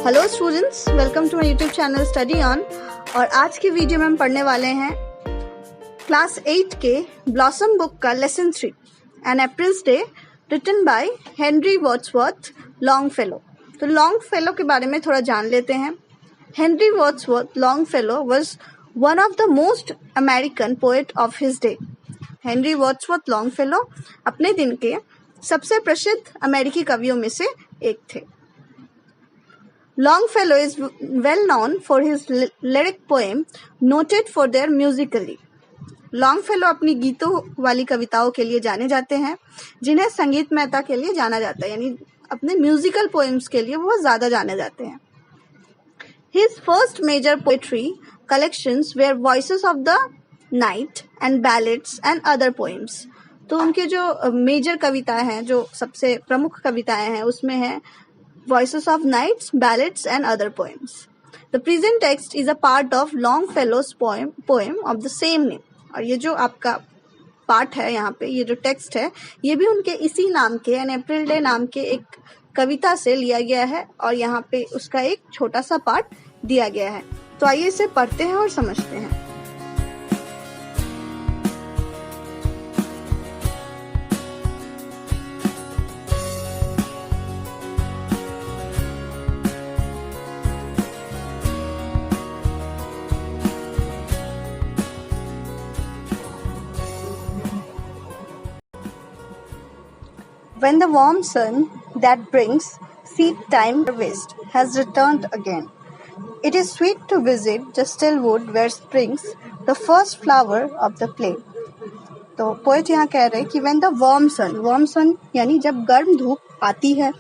Hello students, welcome to my YouTube channel study on. और आज की वीडियो में हम पढ़ने वाले हैं क्लास 8 के ब्लॉसम बुक का lesson 3 an April's day written by Henry Wordsworth Longfellow. तो लॉन्गफेलो के बारे में थोड़ा जान लेते हैं। Henry Wordsworth Longfellow was one of the most American poet of his day. Henry Wordsworth Longfellow अपने दिन के सबसे प्रसिद्ध अमेरिकी कवियों में से एक थे। Longfellow is well known for his lyric poem, noted for their musically. Longfellow अपनी गीतों वाली कविताओं के लिए जाने जाते हैं, जिन्हें संगीतमयता के लिए जाना जाता है, यानी अपने म्यूजिकल पोएम्स के लिए वो ज़्यादा जाने जाते हैं। His first major poetry collections were Voices of the Night and Ballads and Other Poems. तो उनके जो मेजर कविताएं हैं, जो सबसे प्रमुख कविताएं हैं, उसमें है Voices of Nights, Ballads and Other Poems. The present text is a part of Longfellow's poem of the same name. और ये जो आपका पार्ट है यहाँ पे, ये जो टेक्स्ट है, ये भी उनके इसी नाम के एन अप्रैल डे नाम के एक कविता से लिया गया है और यहाँ पे उसका एक छोटा सा पार्ट दिया गया है। तो आइए इसे पढ़ते हैं और समझते हैं। When the warm sun that brings seed time harvest has returned again, it is sweet to visit the still wood where springs the first flower of the plain. तो पोएट यहाँ कह रहे हैं कि when the warm sun यानी जब गर्म धूप आती है,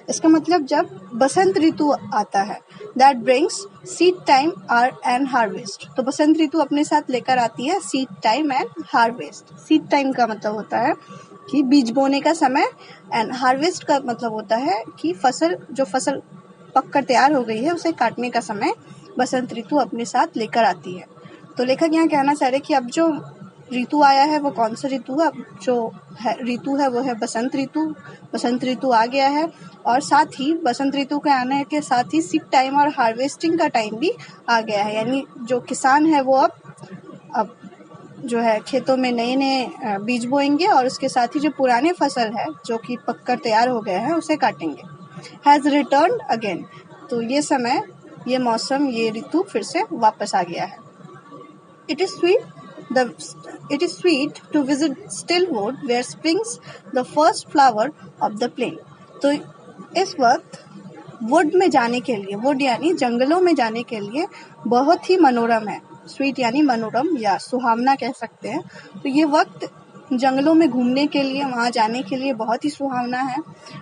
इसका मतलब जब बसंत ऋतु आता है, that brings seed time and harvest. तो बसंत ऋतु अपने साथ लेकर आती है seed time and harvest. seed time का मतलब होता है कि बीज बोने का समय, एंड हार्वेस्ट का मतलब होता है कि जो फसल पककर तैयार हो गई है उसे काटने का समय बसंत ऋतु अपने साथ लेकर आती है। तो लेखक यहाँ कहना चाह रहे कि अब जो ऋतु आया है वो कौन सा ऋतु है? अब जो ऋतु है वो है बसंत ऋतु। बसंत ऋतु आ गया है और साथ ही बसंत ऋतु के आने के साथ ही सीड टाइम और हार्वेस्टिंग का टाइम भी आ गया है, यानी जो किसान है वो अब जो है खेतों में नए नए बीज बोएंगे और उसके साथ ही जो पुराने फसल है जो कि पककर तैयार हो गया है उसे काटेंगे। हैज़ रिटर्न अगेन, तो ये समय, ये मौसम, ये ऋतु फिर से वापस आ गया है। It is sweet to visit still wood where springs the first flower of the plain. तो इस वक्त वुड में जाने के लिए, वुड यानी जंगलों में जाने के लिए बहुत ही मनोरम है। स्वीट यानी मनोरम या सुहावना कह सकते हैं। तो ये वक्त जंगलों में घूमने के लिए, वहाँ जाने के लिए बहुत ही सुहावना है।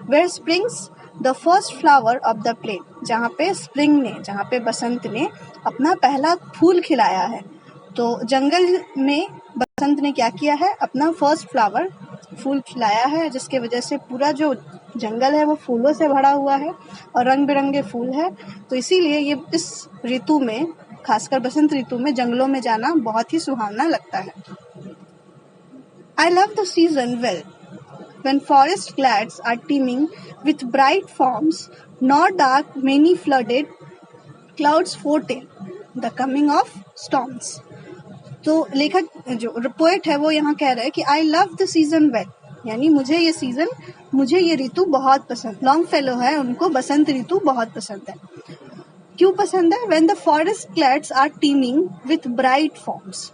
Where springs the first flower of the plain, जहाँ पे स्प्रिंग ने, जहाँ पे बसंत ने अपना पहला फूल खिलाया है। तो जंगल में बसंत ने क्या किया है? अपना फर्स्ट फ्लावर, फूल खिलाया है, जिसके वजह से पूरा जो जंगल है वो फूलों से भरा हुआ है और रंग बिरंगे फूल है। तो इसीलिए ये इस ऋतु में, खासकर बसंत ऋतु में जंगलों में जाना बहुत ही सुहावना लगता है। I love the season well, when forest glades are teeming with bright forms, nor dark many flooded clouds foretell the coming of storms. तो लेखक, जो पोएट है, वो यहाँ कह रहा है कि I love the season well, यानी मुझे ये ऋतु बहुत पसंद। लॉन्गफेलो है, उनको बसंत ऋतु बहुत पसंद है। क्यों पसंद है? When the forest glades are teeming with bright forms.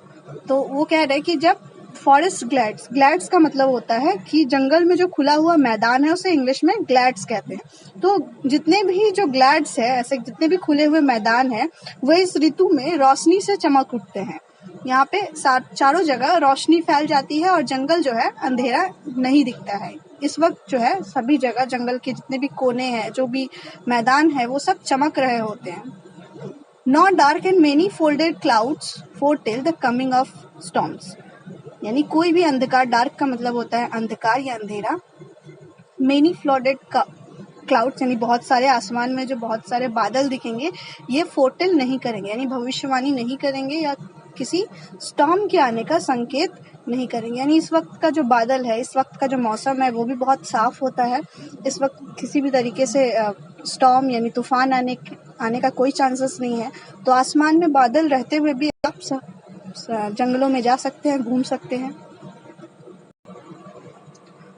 तो वो कह रहे हैं कि जब फॉरेस्ट ग्लैड्स का मतलब होता है कि जंगल में जो खुला हुआ मैदान है उसे इंग्लिश में ग्लैड्स कहते हैं। तो जितने भी जो ग्लैड्स है, ऐसे जितने भी खुले हुए मैदान है, वो इस ऋतु में रोशनी से चमक उठते हैं। यहाँ पे चारों जगह रोशनी फैल जाती है और जंगल जो है अंधेरा नहीं दिखता है। इस वक्त जो है सभी जगह जंगल के जितने भी कोने हैं, जो भी मैदान है, वो सब चमक रहे होते हैं। Not dark and many folded clouds foretell the coming of storms, यानी कोई भी अंधकार, डार्क का मतलब होता है अंधकार या अंधेरा। मेनी फ्लोडेड क्लाउड्स यानी बहुत सारे, आसमान में जो बहुत सारे बादल दिखेंगे, ये फोरटेल नहीं करेंगे, यानी भविष्यवाणी नहीं करेंगे या किसी स्टॉर्म के आने का संकेत नहीं करेंगे। यानी इस वक्त का जो बादल है, इस वक्त का जो मौसम है, वो भी बहुत साफ होता है। इस वक्त किसी भी तरीके से स्टॉर्म यानी तूफान आने का कोई चांसेस नहीं है। तो आसमान में बादल रहते हुए भी आप जंगलों में जा सकते हैं, घूम सकते हैं।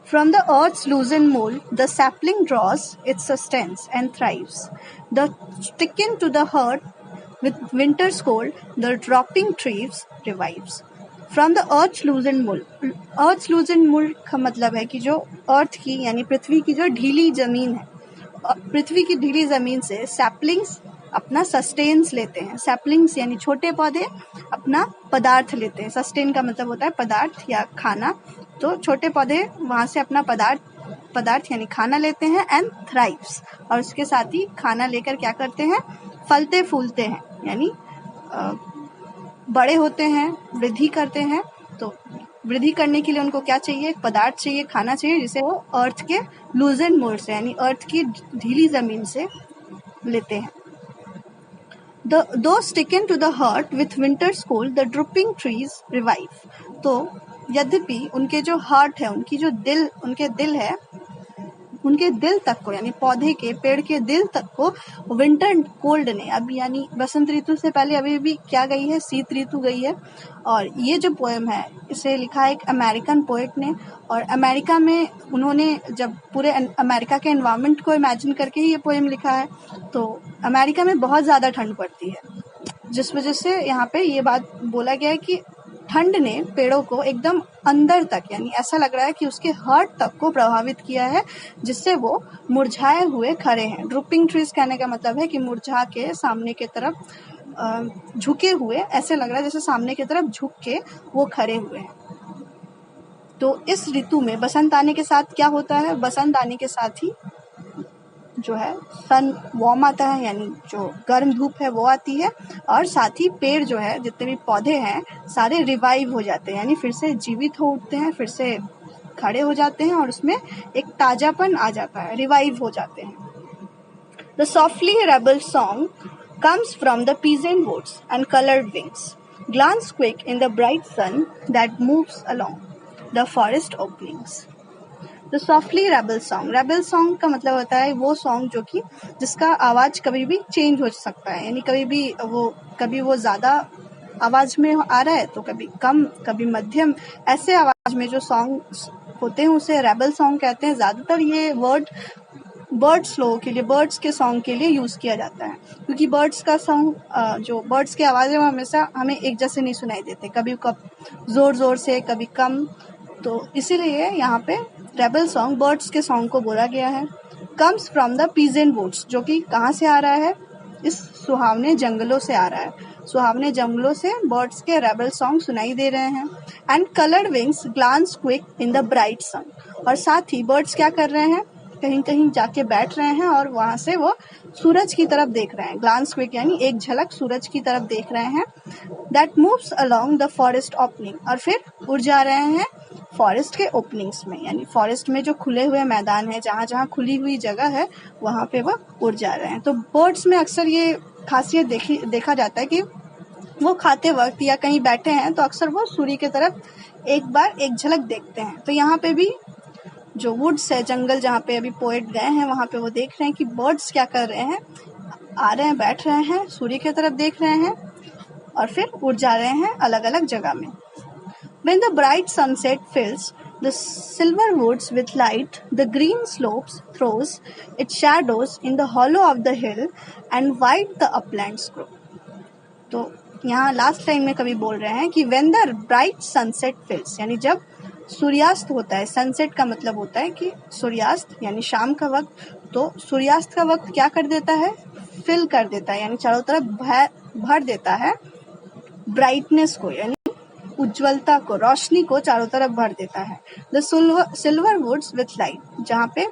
From the earth's loosened mold, the sapling draws its sustenance and thrives. The sticking to the heart with winter's cold, the dropping trees revives. From the earth's loosened mold, earth's loosened mold का मतलब है कि जो अर्थ की यानी पृथ्वी की जो ढीली जमीन है, पृथ्वी की ढीली जमीन से सैपलिंग्स अपना सस्टेन्स लेते हैं। सैपलिंग्स यानी छोटे पौधे अपना पदार्थ लेते हैं। सस्टेन का मतलब होता है पदार्थ या खाना। तो छोटे पौधे वहां से अपना पदार्थ यानी खाना लेते हैं एंड थ्राइव्स, और उसके साथ ही खाना लेकर क्या करते हैं, फलते फूलते हैं, यानी बड़े होते हैं, वृद्धि करते हैं। तो वृद्धि करने के लिए उनको क्या चाहिए, पदार्थ चाहिए, खाना चाहिए, जिसे वो अर्थ के लूजन मोल्ड से यानी अर्थ की ढीली जमीन से लेते हैं। Though sticking to the heart with winter's cold, the drooping trees revive. तो यद्यपि उनके जो हार्ट है, उनके दिल तक को यानी पौधे के पेड़ के दिल तक को विंटर कोल्ड ने, अब यानी बसंत ऋतु से पहले अभी भी क्या गई है, शीत ऋतु गई है। और ये जो पोएम है इसे लिखा है एक अमेरिकन पोएट ने, और अमेरिका में उन्होंने जब पूरे अमेरिका के एनवायरनमेंट को इमेजिन करके ही ये पोएम लिखा है। तो अमेरिका में बहुत ज़्यादा ठंड पड़ती है, जिस वजह से यहाँ पे ये बात बोला गया है कि ठंड ने पेड़ों को एकदम अंदर तक यानी ऐसा लग रहा है कि उसके हार्ट तक को प्रभावित किया है, जिससे वो मुरझाए हुए खड़े हैं। ड्रूपिंग ट्रीज कहने का मतलब है कि मुरझा के सामने की तरफ झुके हुए, ऐसे लग रहा है जैसे सामने की तरफ झुक के वो खड़े हुए हैं। तो इस ऋतु में बसंत आने के साथ क्या होता है, बसंत आने के साथ ही जो है सन वार्म आता है, यानी जो गर्म धूप है वो आती है, और साथ ही पेड़ जो है, जितने भी पौधे हैं सारे रिवाइव हो जाते हैं, यानी फिर से जीवित हो उठते हैं, फिर से खड़े हो जाते हैं, और उसमें एक ताजापन आ जाता है, रिवाइव हो जाते हैं। The softly rebel song comes from the peasant woods and colored wings, glance quick in the bright sun that moves along the forest openings. The softly rebel song का मतलब होता है वो सॉन्ग जो कि जिसका आवाज कभी भी चेंज हो सकता है, यानी कभी वो ज्यादा आवाज में आ रहा है तो कभी कम, कभी मध्यम, ऐसे आवाज में जो सॉन्ग होते हैं उसे रेबल सॉन्ग कहते हैं। ज्यादातर ये वर्ड बर्ड्स के सॉन्ग के लिए यूज किया जाता है, क्योंकि बर्ड्स का सॉन्ग जो बर्ड्स की आवाज है वो हमेशा हमें एक जैसे नहीं सुनाई देते, कभी जोर से, कभी कम। तो इसीलिए यहाँ पे रेबल सॉन्ग बर्ड्स के सॉन्ग को बोला गया है। Comes from the peasant woods, जो कि कहाँ से आ रहा है, इस सुहावने जंगलों से आ रहा है। सुहावने जंगलों से बर्ड्स के रेबल सॉन्ग सुनाई दे रहे हैं। And coloured wings glance quick in the bright sun, और साथ ही बर्ड्स क्या कर रहे हैं, कहीं कहीं जाके बैठ रहे हैं और वहां से वो सूरज की तरफ देख रहे हैं। ग्लांस क्विक यानी एक झलक सूरज की तरफ देख रहे हैं। That moves along the forest opening, और फिर उड़ जा रहे हैं फॉरेस्ट के ओपनिंग्स में, यानी फॉरेस्ट में जो खुले हुए मैदान है, जहाँ जहाँ खुली हुई जगह है वहां पे वो उड़ जा रहे हैं। तो बर्ड्स में अक्सर ये खासियत देखा जाता है कि वो खाते वक्त या कहीं बैठे हैं तो अक्सर वो सूर्य की तरफ एक झलक देखते हैं। तो यहाँ पे भी जो वुड्स है, जंगल जहाँ पे अभी पोएट गए हैं, वहां पे वो देख रहे हैं कि बर्ड्स क्या कर रहे हैं, आ रहे हैं, बैठ रहे हैं, सूर्य की तरफ देख रहे हैं और फिर उड़ जा रहे हैं अलग अलग जगह में। When the bright sunset fills the silver woods with light, the green slopes throws its shadows in the hollow of the hill and wide the uplands grow. तो यहाँ लास्ट लाइन में कवि बोल रहे हैं कि when the bright sunset fills, यानी जब सूर्यास्त होता है। सनसेट का मतलब होता है कि सूर्यास्त यानी शाम का वक्त। तो सूर्यास्त का वक्त क्या कर देता है, फिल कर देता है, यानी चारों तरफ भर देता है ब्राइटनेस को, यानी उज्ज्वलता को, रोशनी को चारों तरफ भर देता है। The silver woods with light, जहाँ पे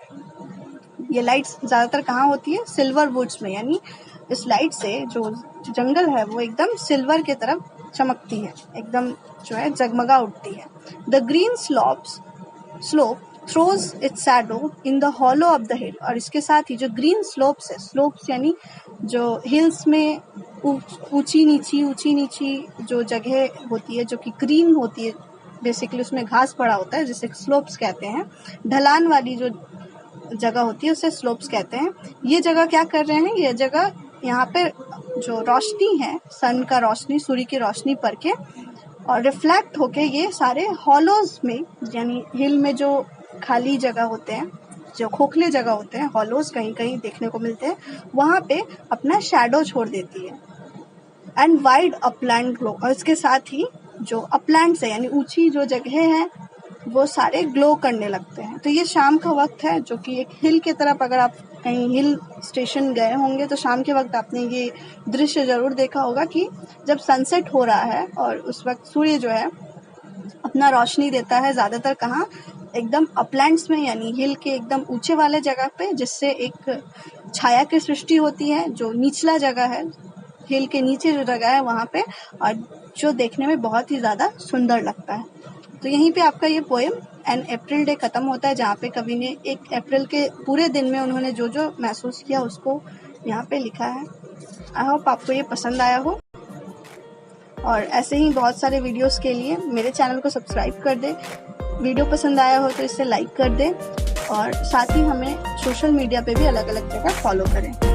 ये लाइट्स ज्यादातर कहाँ होती है, सिल्वर वुड्स में, यानी इस लाइट से जो जंगल है वो एकदम सिल्वर की तरफ चमकती है, एकदम जो है जगमगा उठती है। The green slope throws it's shadow in the hollow of the हिल, और इसके साथ ही जो ग्रीन स्लोप्स है, स्लोप्स यानी जो हिल्स में ऊंची नीची जो जगह होती है जो कि ग्रीन होती है, बेसिकली उसमें घास पड़ा होता है जिसे स्लोप्स कहते हैं। ढलान वाली जो जगह होती है उसे स्लोप्स कहते हैं। ये जगह क्या कर रहे हैं, ये जगह यहाँ पे जो रोशनी है, सन का रोशनी, सूर्य की रोशनी पड़ के और रिफ्लेक्ट होके ये सारे हॉलोज में, यानी हिल में जो खाली जगह होते हैं, जो खोखले जगह होते हैं, हॉलोज कहीं कहीं देखने को मिलते हैं, वहाँ पे अपना शैडो छोड़ देती है। एंड वाइड अपलैंड ग्लो, और इसके साथ ही जो अपलैंड्स है यानी ऊंची जो जगह है वो सारे ग्लो करने लगते हैं। तो ये शाम का वक्त है, जो कि एक हिल की तरफ, अगर आप कहीं हिल स्टेशन गए होंगे तो शाम के वक्त आपने ये दृश्य जरूर देखा होगा कि जब सनसेट हो रहा है और उस वक्त सूर्य जो है अपना रोशनी देता है ज़्यादातर कहाँ, एकदम अपलैंड्स में, यानी हिल के एकदम ऊंचे वाले जगह पे, जिससे एक छाया की सृष्टि होती है जो निचला जगह है, हिल के नीचे जो जगह है वहाँ पे, और जो देखने में बहुत ही ज़्यादा सुंदर लगता है। तो यहीं पे आपका ये पोएम एन अप्रैल डे ख़त्म होता है, जहाँ पे कवि ने 1 अप्रैल के पूरे दिन में उन्होंने जो जो महसूस किया उसको यहाँ पे लिखा है। आई होप आपको ये पसंद आया हो, और ऐसे ही बहुत सारे वीडियोस के लिए मेरे चैनल को सब्सक्राइब कर दे। वीडियो पसंद आया हो तो इसे लाइक कर दे, और साथ ही हमें सोशल मीडिया पे भी अलग अलग जगह फॉलो करें।